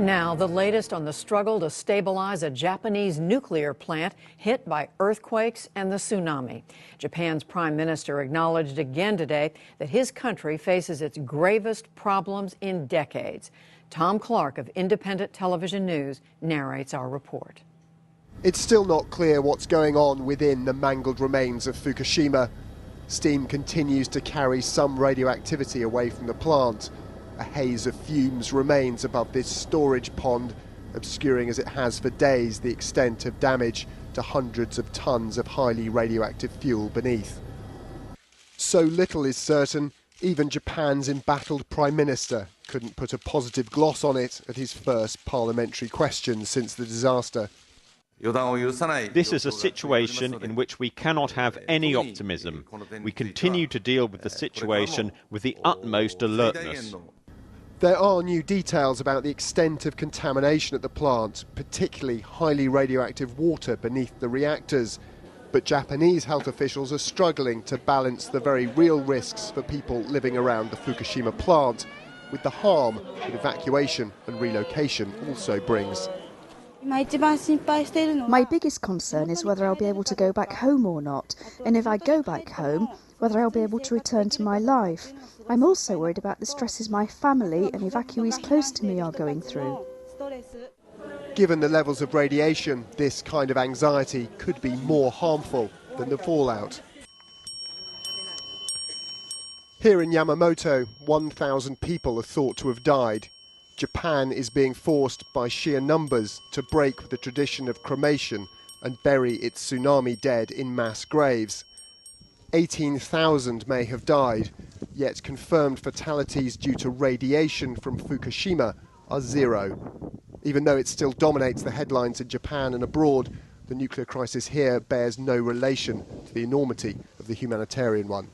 Now, the latest on the struggle to stabilize a Japanese nuclear plant hit by earthquakes and the tsunami. Japan's prime minister acknowledged again today that his country faces its gravest problems in decades. Tom Clark of Independent Television News narrates our report. It's still not clear what's going on within the mangled remains of Fukushima. Steam continues to carry some radioactivity away from the plant. A haze of fumes remains above this storage pond, obscuring as it has for days the extent of damage to hundreds of tons of highly radioactive fuel beneath. So little is certain, even Japan's embattled Prime Minister couldn't put a positive gloss on it at his first parliamentary question since the disaster. This is a situation in which we cannot have any optimism. We continue to deal with the situation with the utmost alertness. There are new details about the extent of contamination at the plant, particularly highly radioactive water beneath the reactors. But Japanese health officials are struggling to balance the very real risks for people living around the Fukushima plant with the harm that evacuation and relocation also brings. My biggest concern is whether I'll be able to go back home or not, and if I go back home, whether I'll be able to return to my life. I'm also worried about the stresses my family and evacuees close to me are going through. Given the levels of radiation, this kind of anxiety could be more harmful than the fallout. Here in Yamamoto, 1,000 people are thought to have died. Japan is being forced by sheer numbers to break with the tradition of cremation and bury its tsunami dead in mass graves. 18,000 may have died, yet confirmed fatalities due to radiation from Fukushima are zero. Even though it still dominates the headlines in Japan and abroad, the nuclear crisis here bears no relation to the enormity of the humanitarian one.